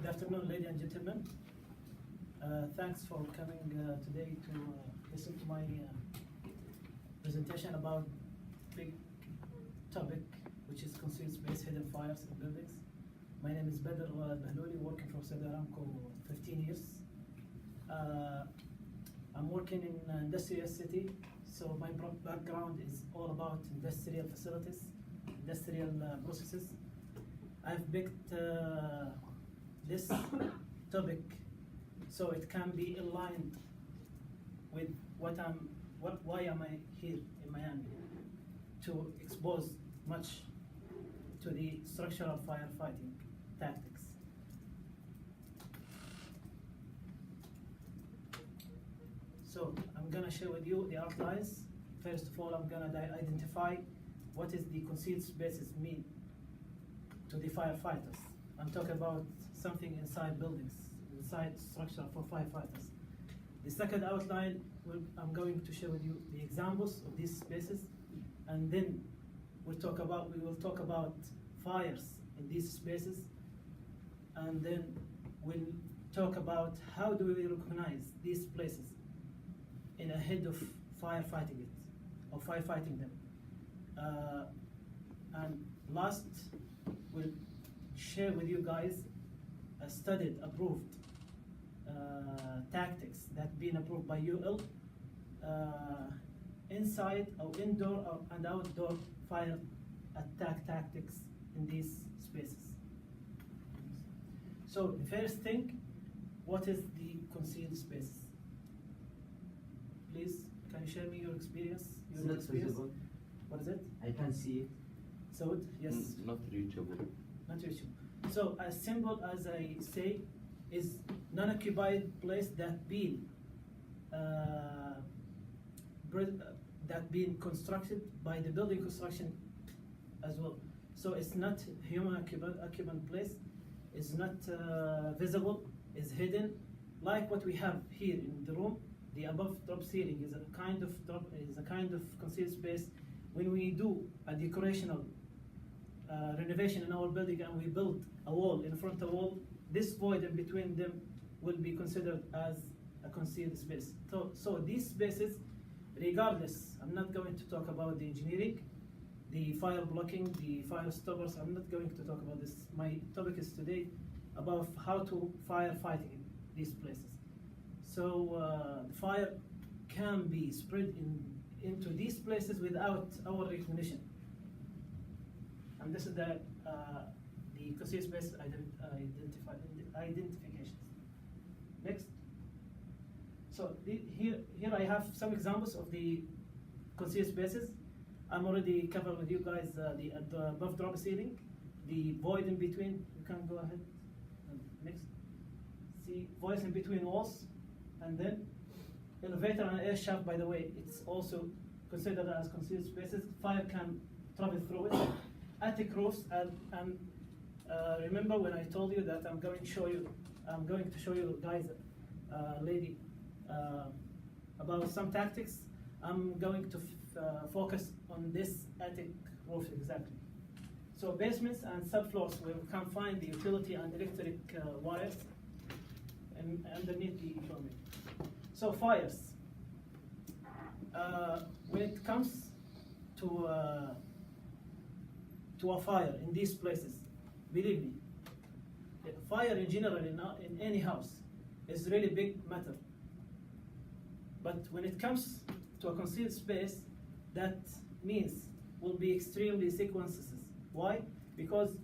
Good afternoon, ladies and gentlemen. Thanks for coming today to listen to my presentation about big topic, which is concealed space, hidden fires in buildings. My name is Badr Al-Bahlouli, working for Aramco 15 years. I'm working in industrial city, so my background is all about industrial facilities, industrial processes. I've picked this topic so it can be aligned with why am I here in Miami, to expose much to the structural firefighting tactics. So I'm gonna share with you the outlines. First of all, I'm gonna identify what is the concealed spaces mean to the firefighters. I'm talking about something inside buildings, inside structure for firefighters. The second outline, I'm going to share with you the examples of these spaces, and then we will talk about fires in these spaces, and then we'll talk about how do we recognize these places in ahead of firefighting it or firefighting them. And last, we'll share with you guys a studied, approved tactics that been approved by UL inside or indoor and outdoor fire attack tactics in these spaces. So the first thing, what is the concealed spaces? Please, can you share me your experience? It's not visible. What is it? I can see it. So yes. Not reachable. Not reachable. So as simple as I say, is non-occupied place that been constructed by the building construction as well. So it's not human occupant place. It's not visible. It's hidden, like what we have here in the room. The above drop ceiling is a kind of concealed space. When we do a decorational renovation in our building and we build a wall in front of a wall, this void in between them will be considered as a concealed space. So these spaces, regardless, I'm not going to talk about the engineering, the fire blocking, the fire stoppers. I'm not going to talk about this. My topic is today about how to firefight in these places. So the fire can be spread into these places without our recognition. And this is the concealed space identifications. Next. So here I have some examples of the concealed spaces. I'm already covered with you guys the above drop ceiling, the void in between. You can go ahead. Next. See, voids in between walls, and then elevator and air shaft. By the way, it's also considered as concealed spaces. Fire can travel through it. Attic roofs, and remember when I told you that I'm going to show you guys, lady, about some tactics. I'm going to focus on this attic roof exactly. So basements and subfloors where we can find the utility and electric wires and underneath the plumbing. So fires. When it comes to a fire in these places, believe me, fire in general in any house is really big matter. But when it comes to a concealed space, that means will be extremely sequences. Why? Because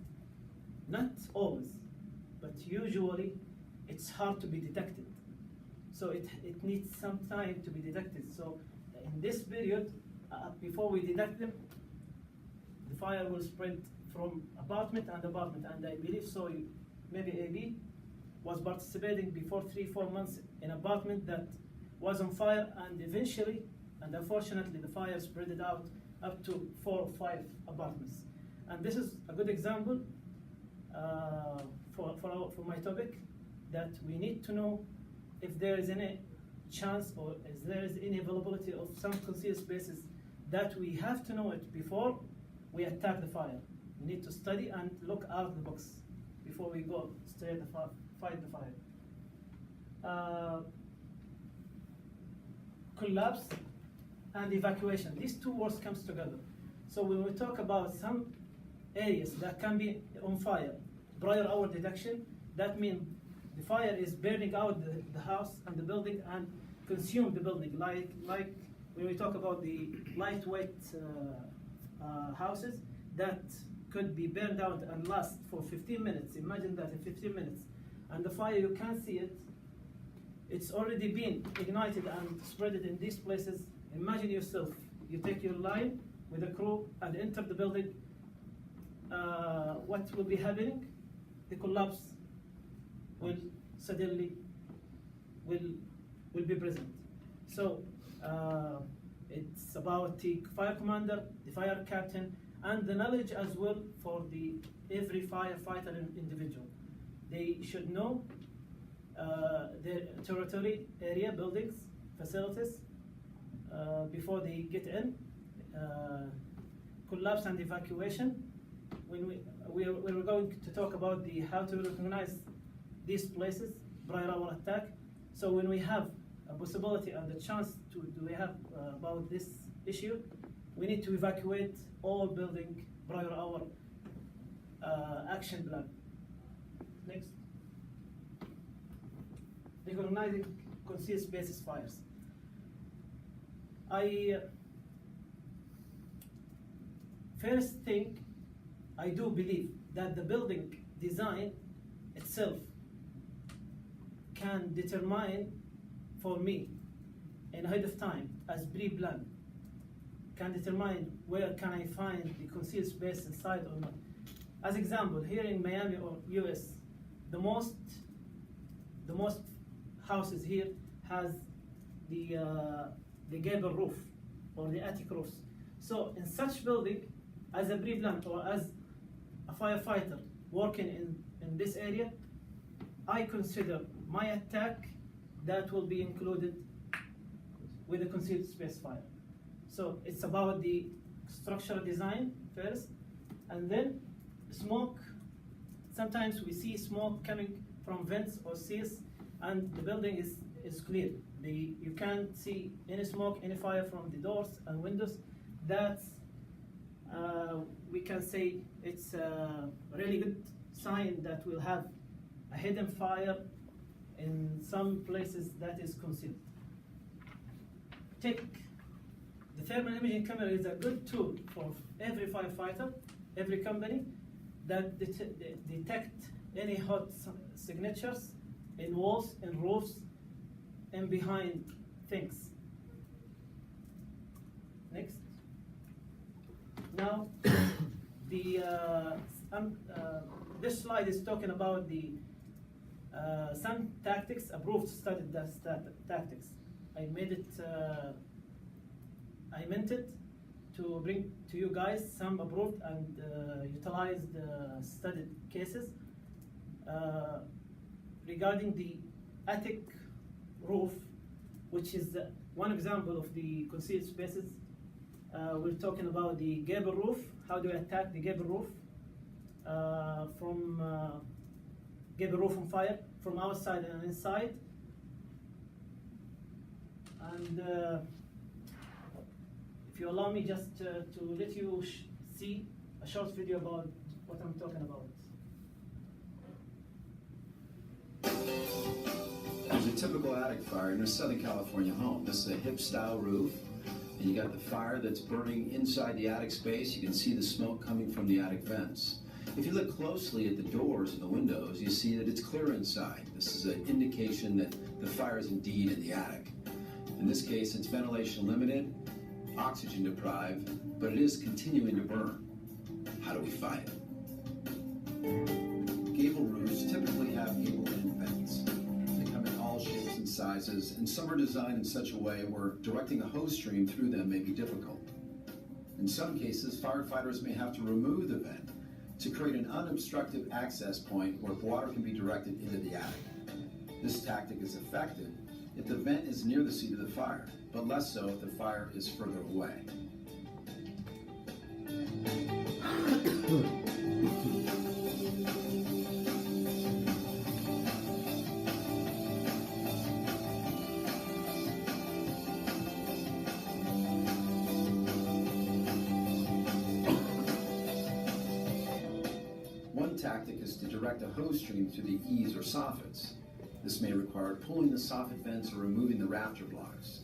not always, but usually it's hard to be detected. So it needs some time to be detected. So in this period, before we detect them, the fire will spread from apartment and apartment. And I believe so, maybe AB was participating before 3-4 months in apartment that was on fire, and eventually, and unfortunately, the fire spread it out up to 4 or 5 apartments. And this is a good example for my topic, that we need to know if there is any chance or if there is any availability of some concealed spaces, that we have to know it before we attack the fire. We need to study and look out of the box before we go straight fight the fire. Collapse and evacuation. These two words comes together. So when we talk about some areas that can be on fire, prior hour detection, that means the fire is burning out the house and the building and consume the building. Like when we talk about the lightweight houses that could be burned out and last for 15 minutes. Imagine that in 15 minutes. And the fire, you can't see it. It's already been ignited and spread it in these places. Imagine yourself, you take your line with a crew and enter the building. What will be happening? The collapse will suddenly will be present. So it's about the fire commander, the fire captain, and the knowledge as well for every firefighter individual. They should know their territory, area, buildings, facilities before they get in. Collapse and evacuation. When we're going to talk about how to recognize these places, prior hour attack. So when we have a possibility and the chance do we have about this issue, we need to evacuate all building prior hour action plan. Next. Recognizing concealed spaces fires. First thing, I do believe that the building design itself can determine for me in ahead of time as pre-plan, can determine where can I find the concealed space inside or not. As example, here in Miami or US, the most houses here has the gable roof or the attic roofs. So in such building, as a pre-plan or as a firefighter working in this area, I consider my attack that will be included with a concealed space fire. So it's about the structural design first, and then smoke. Sometimes we see smoke coming from vents or seals, and the building is clear. You can't see any smoke, any fire from the doors and windows. That's we can say it's a really good sign that we'll have a hidden fire in some places that is concealed. The thermal imaging camera is a good tool for every firefighter, every company that detect any hot signatures in walls, in roofs, and behind things. Next. Now, this slide is talking about some tactics, approved studied tactics. I meant it to bring to you guys some approved and utilized studied cases regarding the attic roof, which is one example of the concealed spaces. We're talking about the gable roof. How do we attack the gable roof from gable roof on fire from outside and inside? And if you allow me just to let you see a short video about what I'm talking about. There's a typical attic fire in a Southern California home. This is a hip-style roof, and you got the fire that's burning inside the attic space. You can see the smoke coming from the attic vents. If you look closely at the doors and the windows, you see that it's clear inside. This is an indication that the fire is indeed in the attic. In this case, it's ventilation limited, oxygen deprived, but it is continuing to burn. How do we fight it? Gable roofs typically have gable-end vents. They come in all shapes and sizes, and some are designed in such a way where directing a hose stream through them may be difficult. In some cases, firefighters may have to remove the vent to create an unobstructed access point where water can be directed into the attic. This tactic is effective if the vent is near the seat of the fire, but less so if the fire is further away. tactic is to direct a hose stream through the eaves or soffits. This may require pulling the soffit vents or removing the rafter blocks.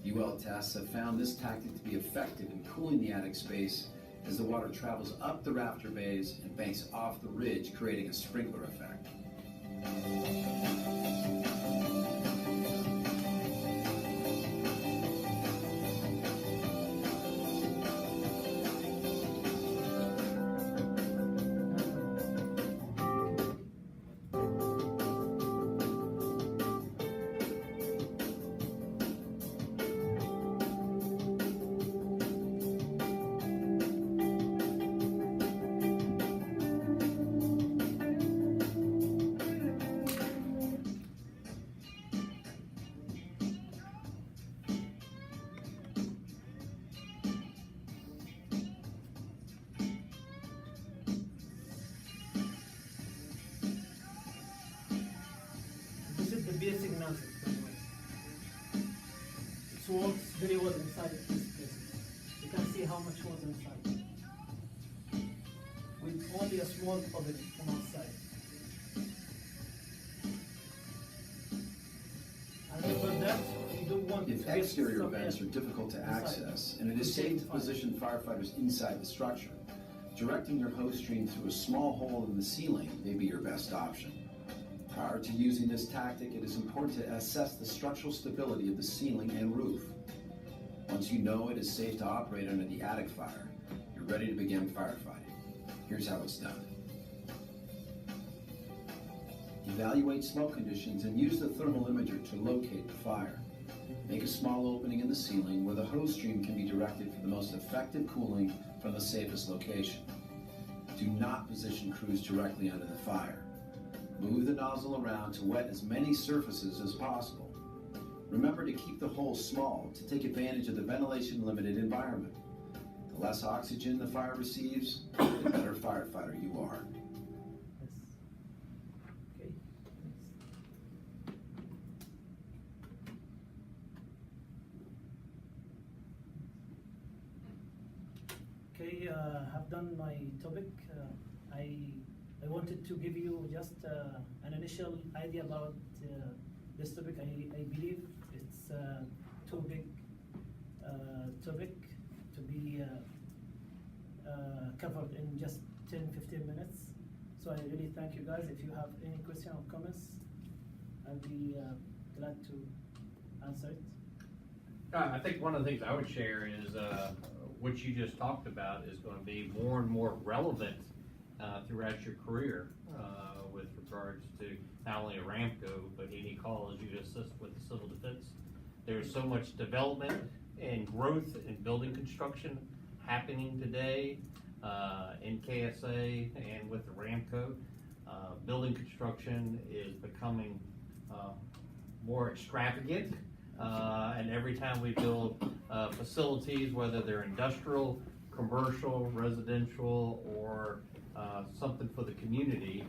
UL tests have found this tactic to be effective in cooling the attic space as the water travels up the rafter bays and banks off the ridge, creating a sprinkler effect. This is the basic nozzle, by the way. It works very well inside of this place. You can see how much water inside. With only a small opening from outside. And for that, you don't want If to exterior get some vents air are difficult to inside. access, and it is safe to position firefighters inside the structure, directing your hose stream through a small hole in the ceiling may be your best option. Prior to using this tactic, it is important to assess the structural stability of the ceiling and roof. Once you know it is safe to operate under the attic fire, you're ready to begin firefighting. Here's how it's done. Evaluate smoke conditions and use the thermal imager to locate the fire. Make a small opening in the ceiling where the hose stream can be directed for the most effective cooling from the safest location. Do not position crews directly under the fire. Move the nozzle around to wet as many surfaces as possible. Remember to keep the hole small to take advantage of the ventilation-limited environment. The less oxygen the fire receives, the better firefighter you are. Yes. Okay. Okay, I've done my topic. I wanted to give you just an initial idea about this topic. I believe it's too big topic to be covered in just 10-15 minutes. So I really thank you guys. If you have any question or comments, I'll be glad to answer it. I think one of the things I would share is what you just talked about is going to be more and more relevant throughout your career with regards to not only Aramco, but any calls you assist with the civil defense. There's so much development and growth in building construction happening today in KSA and with Aramco. Building construction is becoming more extravagant, and every time we build facilities, whether they're industrial, commercial, residential, or something for the community,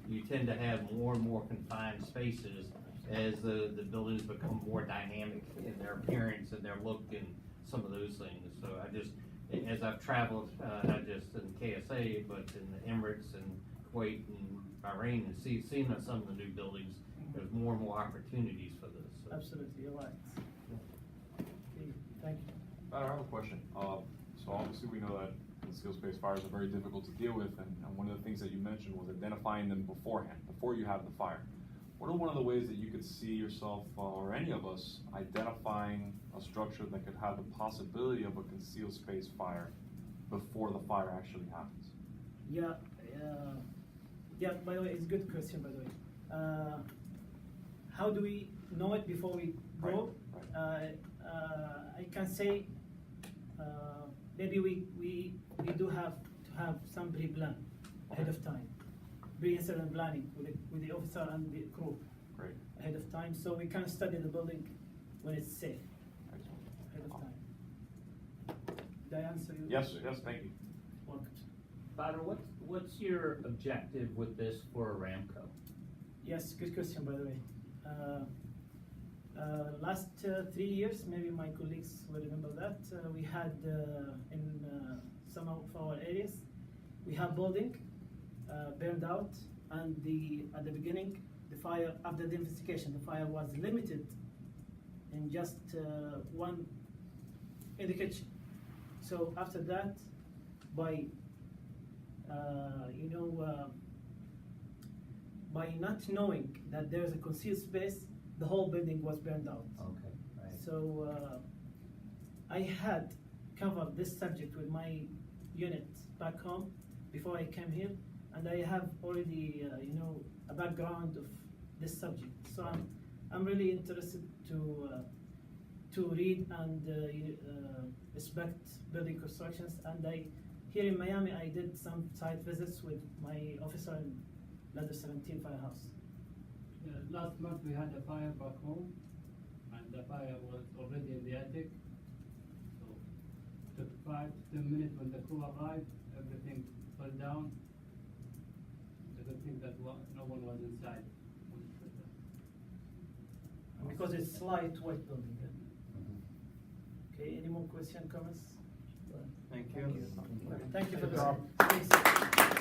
you tend to have more and more confined spaces as the buildings become more dynamic in their appearance and their look and some of those things. So I just, as I've traveled, not just in KSA, but in the Emirates and Kuwait and Bahrain, and seen some of the new buildings, there's more and more opportunities for this. So. Absolutely, you're right. Okay, thank you. I have a question. So obviously we know that concealed-space fires are very difficult to deal with, and one of the things that you mentioned was identifying them beforehand, before you have the fire. What are one of the ways that you could see yourself, or any of us, identifying a structure that could have the possibility of a concealed space fire before the fire actually happens? Yeah, by the way, it's a good question, by the way. How do we know it before we go? Right. I can say maybe we do have to have some pre-plan ahead of time, pre-incident planning with the officer and the crew. Great. Ahead of time, so we can study the building when it's safe. Excellent. Ahead of time. Did I answer you? Yes, thank you. Welcome. Badr, what's your objective with this for Aramco? Yes, good question, by the way. Last 3 years, maybe my colleagues will remember that, we had in some of our areas, we have building burned out, and at the beginning, the fire, after the investigation, the fire was limited in just one in the kitchen. So after that, by by not knowing that there is a concealed space, the whole building was burned out. Okay, right. So I had covered this subject with my unit back home before I came here, and I have already a background of this subject. So I'm really interested to read and respect building constructions. And here in Miami, I did some site visits with my officer in Ladder 17 firehouse. Last month we had a fire back home, and the fire was already in the attic. So it took 5 to 10 minutes when the crew arrived, everything fell down. The good thing that no one was inside. Because it's lightweight building. Mhm. Okay, any more question, comments? Thank you. Thank you for Good job. listening. Thanks.